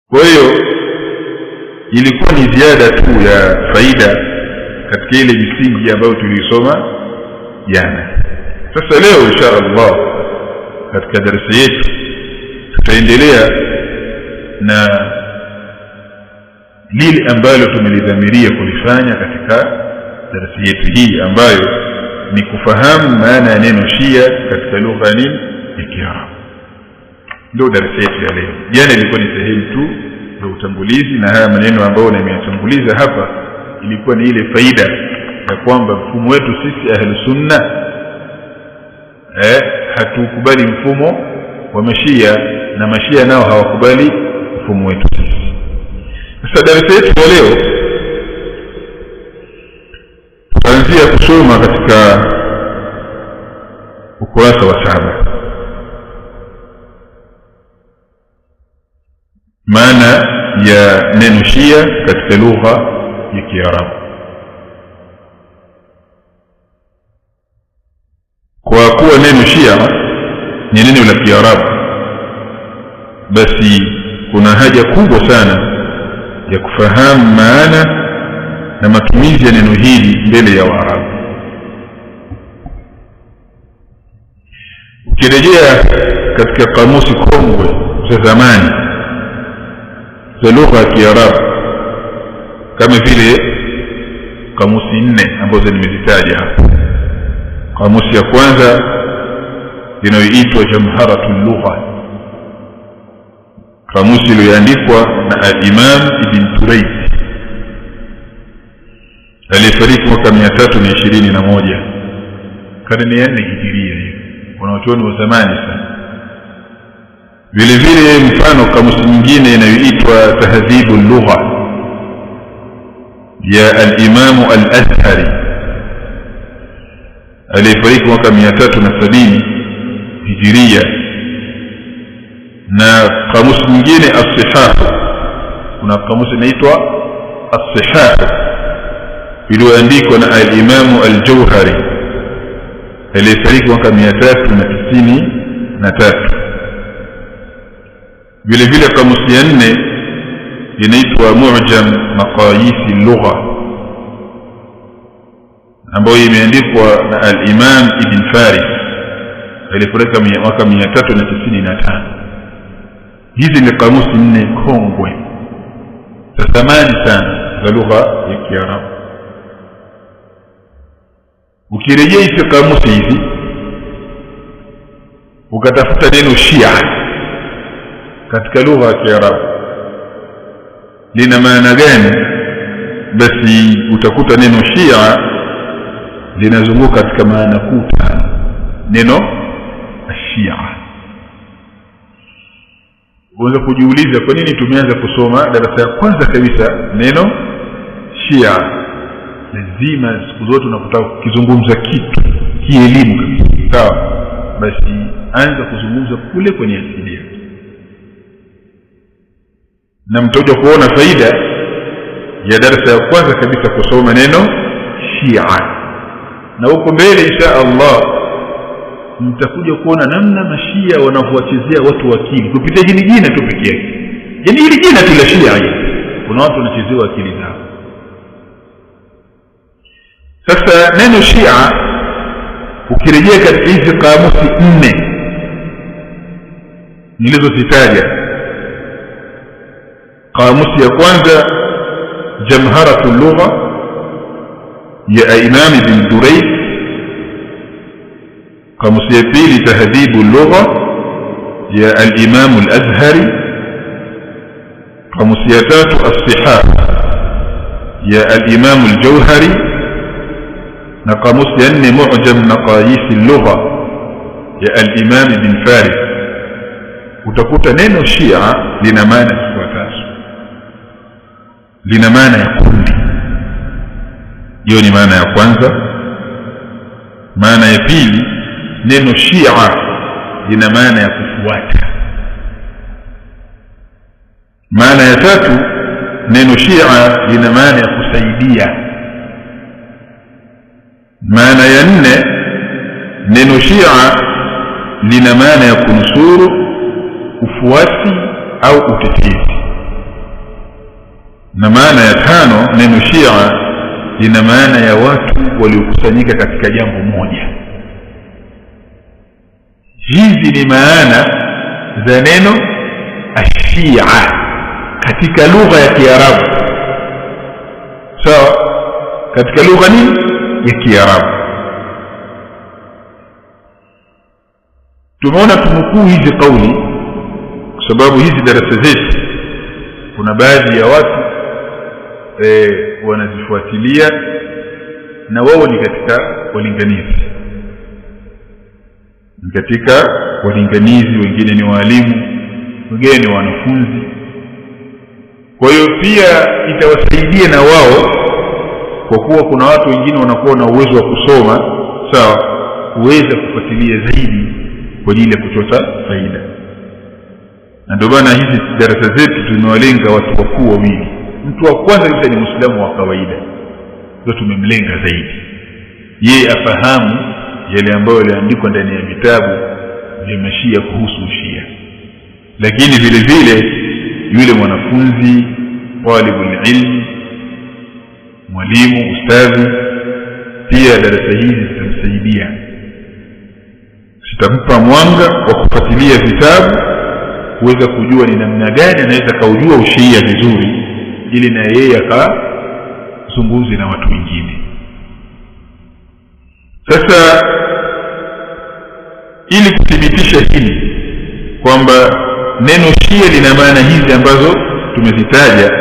Kwa hiyo ilikuwa ni ziada tu ya faida katika ile misingi ambayo tulisoma jana. Sasa leo inshallah katika darasa yetu tutaendelea na lile ambalo tumelidhamiria kulifanya katika darasa yetu hii, ambayo ni kufahamu maana ya neno Shia katika lugha ya Kiarabu. Ndio darasa yetu ya leo. Jana ilikuwa ni sehemu tu ya utangulizi, na haya maneno ambayo nimeyatanguliza hapa ilikuwa ni ile faida ya kwamba mfumo wetu sisi Ahlus Sunna hatukubali mfumo wa Mashia, na Mashia nao hawakubali mfumo wetu sisi. Sasa darasa yetu ya leo tutaanzia kusoma katika ukurasa wa 7 maana ya neno Shia katika lugha ya Kiarabu. Kwa kuwa neno Shia ni neno la Kiarabu, basi kuna haja kubwa sana ya kufahamu maana na matumizi ya neno hili mbele ya Waarabu. Ukirejea katika kamusi kongwe za zamani za lugha ya Kiarabu, kama vile kamusi 4 ambazo nimezitaja hapa. Kamusi ya kwanza inayoitwa Jamharatul Lugha, kamusi iliyoandikwa na al-Imam Ibn Turayd aliyefariki mwaka 321 karne ya 4 Hijiria. Hiyo wanachuoni wa zamani sana. Vile vile mfano kamusi nyingine inayoitwa Tahdhibul Lugha ya al-Imam al-Azhari aliyefariki mwaka 370 Hijiria. Na kamusi nyingine As-Sihah, kuna kamusi inaitwa As-Sihah iliyoandikwa na al-Imam al-Jawhari aliyefariki mwaka 393. Vile vile kamusi ya 4 inaitwa Mu'jam Maqayis al-Lugha ambayo imeandikwa na al-Imam Ibn Faris aliyefariki mwaka 395. Hizi ni kamusi 4 kongwe za zamani sana za lugha ya Kiarabu. Ukirejea hizi kamusi hizi ukatafuta neno Shia katika lugha ya Kiarabu lina maana gani, basi utakuta neno Shia linazunguka katika maana kuu. Neno Shia, unaweza kujiuliza kwa nini tumeanza kusoma darasa ya kwanza kabisa neno Shia. Lazima siku zote unapotaka kuzungumza kitu kielimu kabisa, sawa, basi anza kuzungumza kule kwenye asili yake, na mtakuja kuona faida ya darasa ya kwanza kabisa kusoma neno Shia. Na huko mbele insha Allah mtakuja kuona namna Mashia wanavyochezea watu akili kupitia hili jina tu pekee yake. Yaani hili jina tu la Shia, kuna watu wanachezewa akili zao. Sasa neno Shia ukirejea katika hizi kamusi 4 nilizozitaja, kamusi ya kwanza Jamharatul Lugha ya Imam Ibn Turayd, kamusi ya pili Tahdhibul Lugha ya al-Imam al-Azhari, kamusi ya tatu As-Sihah ya al-Imam al-Jawhari, na kamusi ya 4 Mu'jam Maqayis al-Lugha ya al-Imam Ibn Faris. Utakuta neno Shia lina maana zifuatazo. Lina maana ya kundi. Hiyo ni maana ya kwanza. Maana ya pili, neno Shia lina maana ya kufuata. Maana ya tatu, neno Shia lina maana ya kusaidia. Maana ya 4, neno Shia lina maana ya kunusuru, ufuasi au utetezi. Na maana ya tano, neno Shia lina maana ya watu waliokusanyika katika jambo moja. Hizi ni maana za neno Ashia katika lugha ya Kiarabu. Sawa? Katika lugha nini ya Kiarabu. Tumeona tunukuu hizi kauli kwa sababu hizi darasa zetu kuna baadhi ya watu wanazifuatilia na wao ni katika walinganizi. Wengine ni walimu, wengine ni wanafunzi. Kwa hiyo pia itawasaidia na wao, kwa kuwa kuna watu wengine wanakuwa na uwezo wa kusoma, sawa, kuweza kufuatilia zaidi kwa ajili ya kuchota faida. Na ndio maana hizi darasa zetu tumewalenga watu wakuu wawili. Mtu wa kwanza kabisa ni Muislamu wa kawaida, ndio tumemlenga zaidi, yeye afahamu yale ambayo yaliandikwa ndani ya vitabu vya Mashia kuhusu Shia. Lakini vile vile yule mwanafunzi, talibul ilmi, mwalimu, ustadhi, pia darasa hizi zitamsaidia, zitampa mwanga wa kufuatilia vitabu, kuweza kujua ni namna gani anaweza kaujua Ushia vizuri, ili na yeye akazungumze na watu wengine. Sasa ili kuthibitisha hili kwamba neno Shia lina maana hizi ambazo tumezitaja,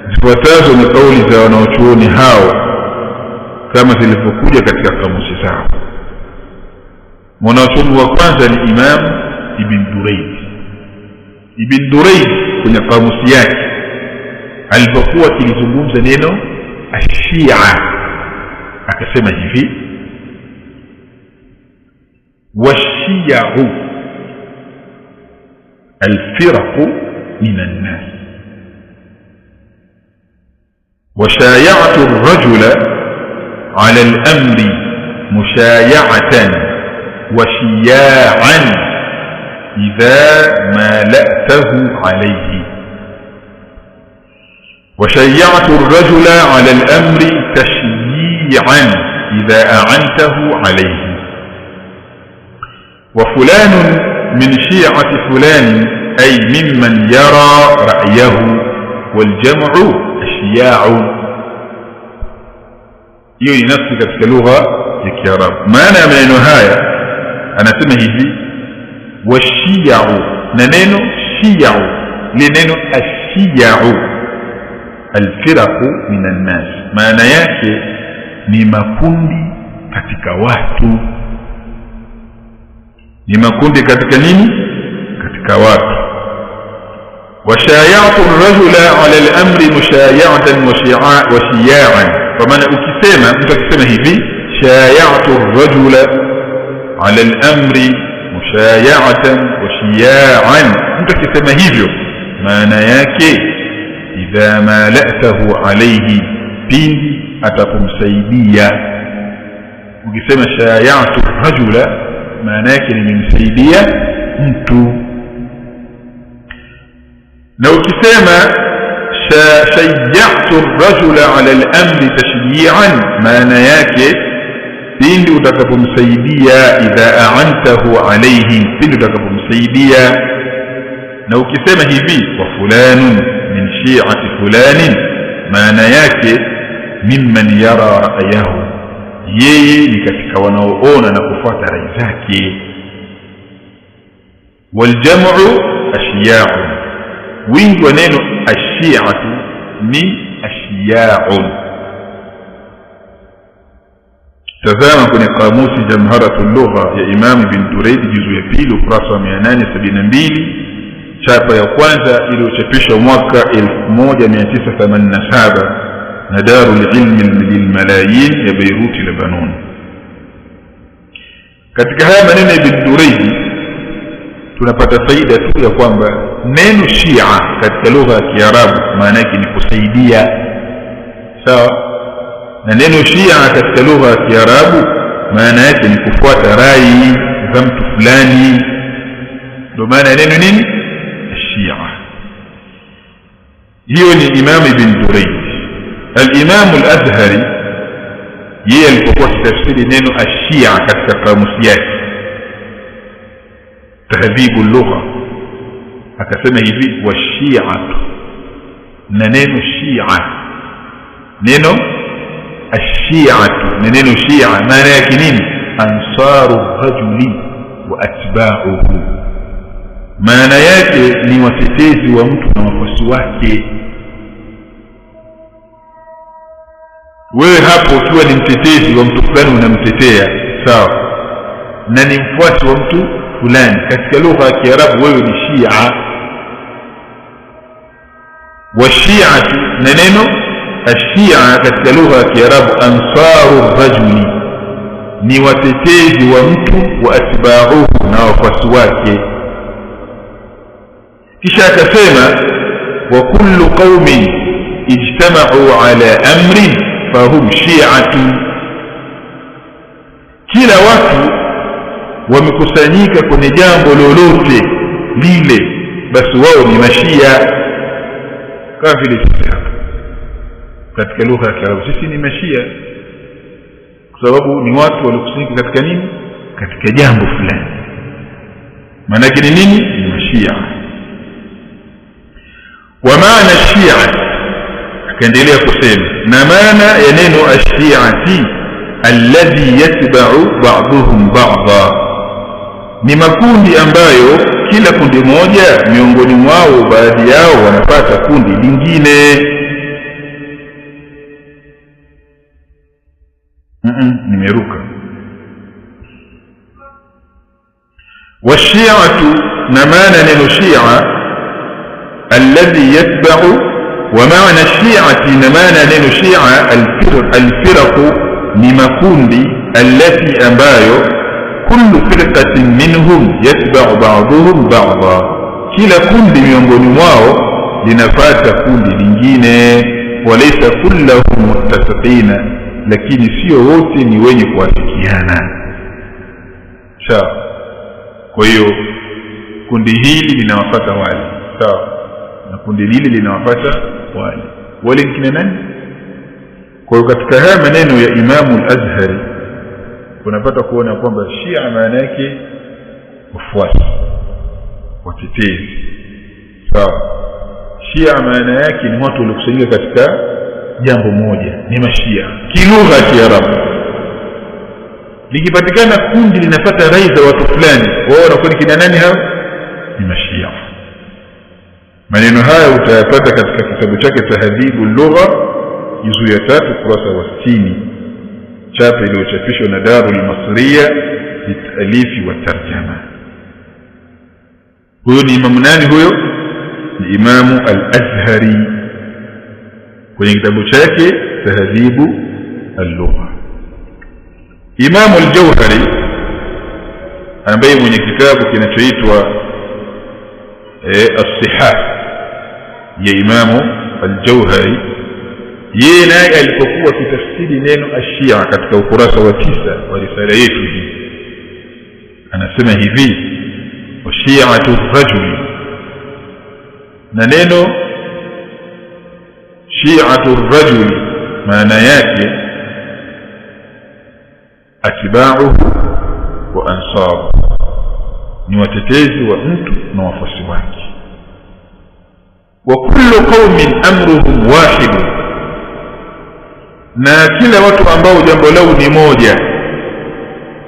zifuatazo ni kauli za wanaochuoni hao kama zilivyokuja katika kamusi zao. Mwanachuoni wa kwanza ni Imam Ibn Durayd. Ibn Durayd kwenye kamusi yake alipokuwa akizungumza neno Ashia akasema hivi: washiya'u alfirqu minan nas وشايعت الرجل على الأمر مشايعة وشياعا إذا ما لأته عليه. وشيعت الرجل على الأمر تشييعا إذا أعنته عليه. وفلان من شيعة فلان أي ممن يرى رأيه والجمع أشياع. hiyo ni nafsi katika lugha ya Kiarabu. Maana ya maneno haya anasema hivi: washiya'u, na neno shiya'u ni neno ashiya'u alfiraqu minan nas, maana yake ni makundi katika watu. Ni makundi katika nini? Katika watu. وشايعت الرجل على الأمر مشايعة وشياعا. فمانا ukisema, mtu akisema hivi شايعت الرجل على الأمر مشايعة وشياعا, mtu akisema hivyo maana yake idha ma la'tahu alayhi, pindi atakumsaidia. Ukisema shaya'tu rajula maana yake nimemsaidia mtu. Na ukisema shayya'tu ar-rajula 'ala al-amri tashyi'an, maana yake pindi utakapomsaidia, idha a'antahu alayhi, pindi utakapomsaidia. Na ukisema hivi wa fulanun min shi'ati fulanin, maana yake mimman yara ra'yahu, yeye ni katika wanaoona na kufuata rai zake. Waljam'u ashiya'u, wingi wa neno ashi'atu ni ashiya'u. Tazama kwenye kamusi Jamharatul Lugha ya Imam Ibn Durayd juzu ya pili ukurasa wa 872, chapa ya kwanza iliyochapishwa mwaka 1987 na Darul Ilmi lilmalayin ya Beirut, Lebanon. Katika haya maneno ya Ibn Durayd tunapata faida tu ya kwamba neno Shia katika lugha ya Kiarabu maana yake ni kusaidia, sawa, na neno Shia katika lugha ya Kiarabu maana yake ni kufuata rai za mtu fulani. Ndio maana neno nini? Shia. hiyo ni Imam Ibn Durayd. Al-Imam al-Azhari yeye alipokuwa kitafsiri neno ashia katika kamusi yake Tahdhibu al-Lugha akasema hivi, washi'atu, na neno shia, neno ashi'atu na neno shia maana yake nini? Ansaru rajuli wa atba'uhu, maana yake ni watetezi wa mtu na wafuasi wake. Wewe hapo ukiwa ni mtetezi wa mtu fulani unamtetea, sawa, na ni mfuasi wa mtu fulani, katika lugha ya Kiarabu wewe ni shia. Washi'atu na neno ashia katika lugha ya Kiarabu ansaru rajuli, ni watetezi wa mtu wa atba'uhu na wafuasi wake. kisha akasema wa kullu qaumin ijtama'u ala amrin fahum shi'atu, kila watu wamekusanyika kwenye jambo lolote lile basi wao ni mashia. Kama vile sisi hapa katika lugha ya Kiarabu sisi ni mashia kwa sababu ni watu waliokusanyika katika nini? Katika jambo fulani. maana yake ni nini? Ni mashia. Wa maana shia, akaendelea kusema, na maana ya neno ashiati alladhi yatba'u ba'dhum ba'dha, ni makundi ambayo kila kundi moja miongoni mwao baadhi yao wanapata kundi lingine. Nimeruka. Washi'atu, na maana neno shia alladhi yatba'u, wa maana shi'ati, na maana neno shia alfirqu, ni makundi allati ambayo kullu firqatin minhum yatba'u ba'dhum ba'dha, kila kundi miongoni mwao linafuata kundi lingine. Walaysa kulluhum muttafiqina, lakini sio wote ni wenye kuafikiana. Sawa. Kwa hiyo kundi hili linawafuata wale, sawa, na kundi lile linawafuata wale. Wale ni kina nani? Kwa hiyo katika haya maneno ya Imam al-Azhari unapata kuona kwamba Shia maana yake wafuasi, watetezi. Sawa. Shia maana yake ni watu waliokusanyika katika jambo moja, ni mashia kilugha ya Kiarabu. Likipatikana kundi linafuata rai za watu fulani, wao wanakuwa kina nani hao? Ni mashia. Maneno haya utayapata katika kitabu chake Tahdhibu al-Lugha juzuu ya 3 ukurasa wa 60, chapa iliyochapishwa na Darul Masriya litalifi wa tarjama. Huyo ni imamu nani huyo? Ni Imamu al-Azhari kwenye kitabu chake Tahdhibu al-Lugha. Imamu al-Jawhari ambaye mwenye kitabu kinachoitwa as-Sihah ya Imamu al-Jawhari, yeye naye alipokuwa kitafsiri neno ashia katika ukurasa wa 9 wa risala yetu hii anasema hivi, washi'atu rajuli, na neno shi'atu rajuli maana yake atiba'uhu wa ansaru, ni watetezi wa mtu na wafuasi wake. Wa kullu qaumin amruhum wahid, na kila watu ambao jambo lao ni moja.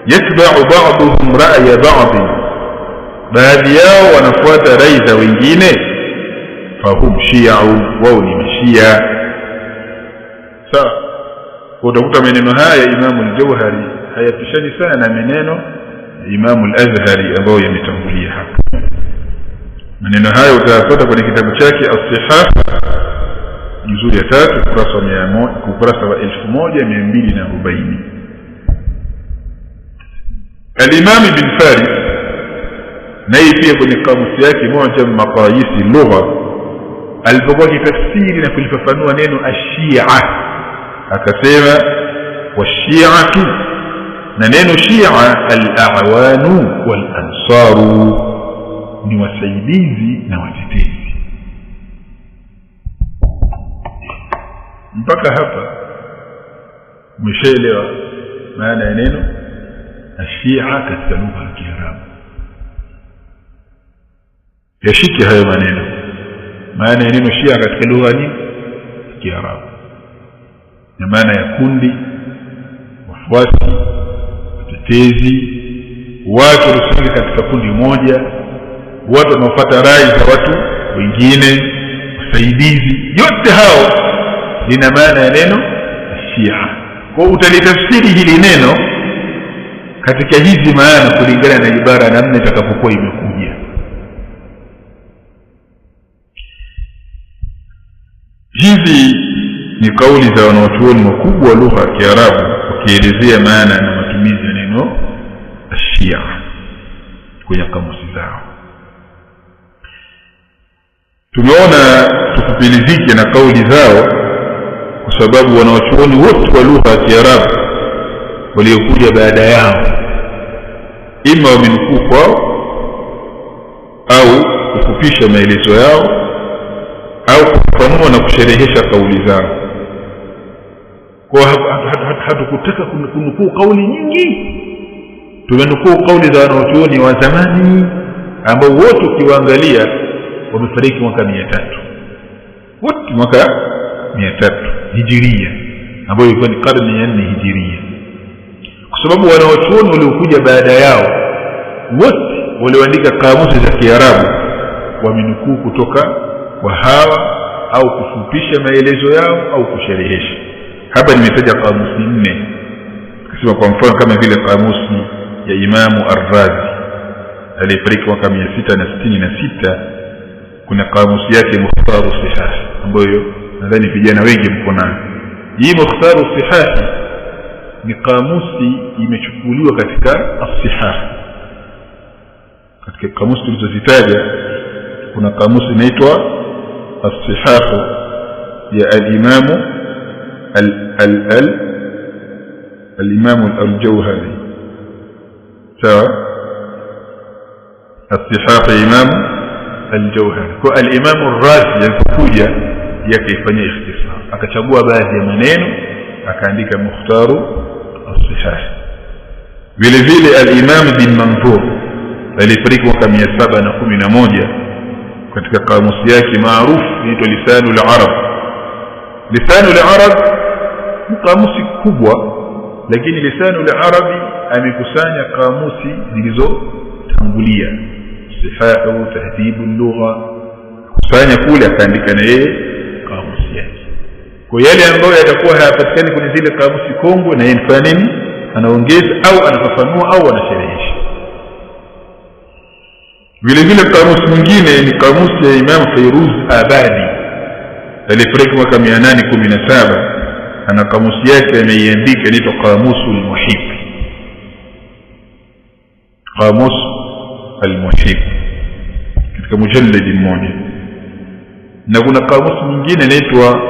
Yatba'u ba'dhum ra'ya ba'd, baadhi yao wanafuata rai za wengine. Fahum shi'u, wao ni mashia. Sawa. Utakuta maneno haya Imam al-Jawhari hayapishani sana na maneno Imam al-Azhari ambayo yametangulia hapa. Maneno haya utayapata kwenye kitabu chake As-Sihah juzuu ya 3 ukurasa wa 1240. Al-Imam Ibn Faris naye pia kwenye kamusi yake Mu'jam Maqayis al-Lugha alipokuwa kitafsiri na kulifafanua neno ashia akasema washi'atu, na neno shia al-a'wanu wal-ansaru, ni wasaidizi na watetezi. mpaka hapa umeshaelewa maana ya neno ashia katika lugha ya Kiarabu. Yashike hayo maneno, maana ya neno shia katika lugha ya Kiarabu na maana ya kundi, wafuasi, watetezi, watu waliokusanyika katika kundi moja, watu wanaofuata rai za watu wengine, wasaidizi, yote hao lina maana ya neno shia. Kwa utalitafsiri hili neno katika hizi maana kulingana na ibara namna itakapokuwa imekuja. Hizi ni kauli za wanachuoni wakubwa wa lugha ya Kiarabu wakielezea maana na matumizi ya neno ashia kwenye kamusi zao. Tumeona tukupilizike na kauli zao kwa sababu wanachuoni wote wa lugha ya Kiarabu waliokuja baada yao ima wamenukuu kwao au kufupisha maelezo yao au kufafanua na kusherehesha kauli zao. Kwa hatukutaka kunukuu kauli nyingi, tumenukuu kauli za wanachuoni wa zamani ambao wote ukiwaangalia wamefariki mwaka 300, wote mwaka 300 hijiria, ambayo ilikuwa ni karne ya 4 hijiria. Kwa sababu wanachuoni waliokuja baada yao wote walioandika kamusi za Kiarabu wamenukuu kutoka kwa hawa au kufupisha maelezo yao au kusherehesha. Hapa nimetaja kamusi 4. Kasema kwa mfano kama vile kamusi ya Imamu Ar-Razi aliyefariki mwaka 666, kuna kamusi yake Mukhtaru Sihah ambayo nadhani vijana wengi mko nayo. Hii Mukhtaru Sihah ni kamusi imechukuliwa katika as-Sihah. Katika kamusi tulizozitaja kuna kamusi inaitwa as-Sihah ya al-Imam al-Imam al-Jawhari. Sawa, as-Sihah ya Imam al-Jawhari. Kwa al-Imam Ar-Razi alipokuja yakaifanyia ikhtisar, akachagua baadhi ya maneno akaandika Mukhtaru as-Sihah. Vile vile al-Imam bin Manzur alifariki mwaka 711 katika kamusi yake maarufu inaitwa Lisanul Arab. Lisanul Arab ni kamusi kubwa, lakini Lisanul Arabi amekusanya kamusi zilizotangulia, Sihahu, Tahdhibul Lugha, kusanya kule akaandika na yeye kamusi yake. Kwa yale ambayo yatakuwa hayapatikani kwenye zile kamusi kongwe, na yeye anafanya nini? Anaongeza au anafafanua au anasherehesha. Vile vile kamusi nyingine ni kamusi ya Imam Fairuz Abadi aliyefariki mwaka 817. Ana kamusi yake ameiandika inaitwa Qamusul Muhib. Qamus al-Muhib katika mujallad mmoja. Na kuna kamusi nyingine inaitwa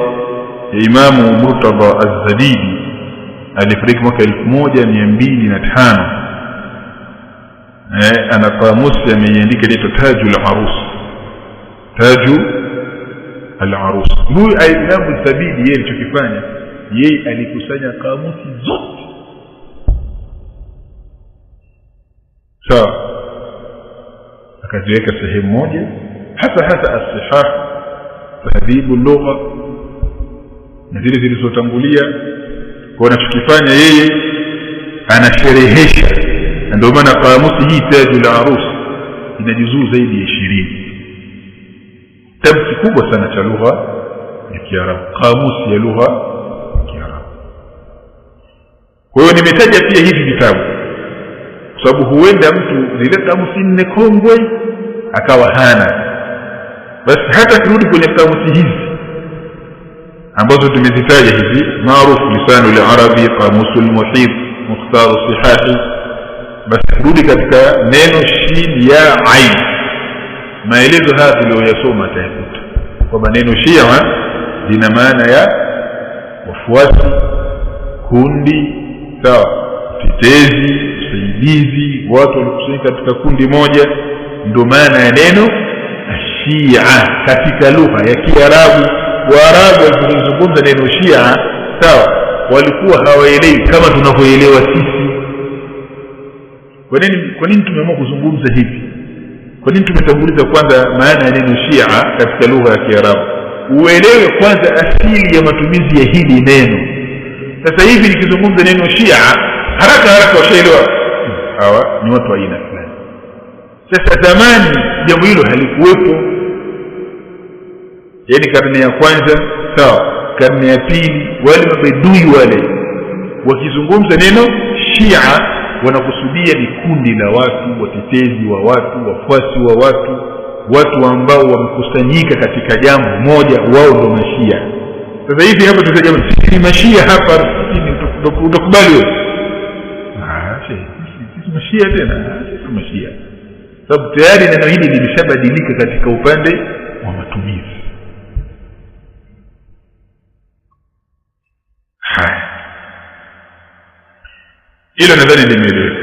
Imam Murtada Az-Zabidi alifariki mwaka 1205. Ana kamusi ameiandika inaitwa Tajul Arus. Taju al-Arus. Huyu Imam Az-Zabidi yeye alichokifanya, yeye alikusanya kamusi zote. Sawa, akaziweka sehemu moja, hasa as-Sihah, Tahdhibul Lugha na zile zilizotangulia. Kwa anachokifanya yeye anasherehesha. Ndio maana kamusi hii Tajul Arus ina juzuu zaidi ya 20. Kitabu kikubwa sana cha lugha ya Kiarabu, kamusi ya lugha ya Kiarabu. Kwa hiyo nimetaja pia hivi vitabu kwa sababu huenda mtu zile kamusi 4 kongwe akawa hana. Basi hata kurudi kwenye kamusi hizi ambazo tumezitaja hizi maarufu, Lisanul Arabi, Qamusul Muhib, Mukhtaru Sihah, basi kurudi katika neno shin ya ain, maelezo haya tuliyoyasoma tayakuta kwamba neno Shia lina maana ya wafuasi, kundi, sawa, tetezi, usaidizi, watu waliokusanyika katika kundi moja. Ndio maana ya neno Shia katika lugha ya Kiarabu. Waarabu walipozungumza neno Shia, sawa, walikuwa hawaelewi kama tunavyoelewa sisi. Kwa nini tumeamua kuzungumza hivi? Kwa nini tumetanguliza kwanza maana ya neno Shia katika lugha ya Kiarabu? Uelewe kwanza asili ya matumizi ya hili neno. Sasa hivi nikizungumza neno Shia, haraka washaelewa hawa ni watu wa aina fulani. Sasa zamani jambo hilo halikuwepo. Yaani karne ya kwanza, sawa, karne ya pili, wale mabedui wale wakizungumza neno Shia wanakusudia ni kundi la watu, watetezi wa watu, wafuasi wa watu ambao wamekusanyika katika jambo moja, wao ndio mashia. Sasa hivi hapa tunasema sisi ni mashia hapa, utakubali wewe? Sisi mashia tena, sisi mashia. Sababu tayari neno hili limeshabadilika katika upande wa matumizi. Hilo nadhani limeeleweka.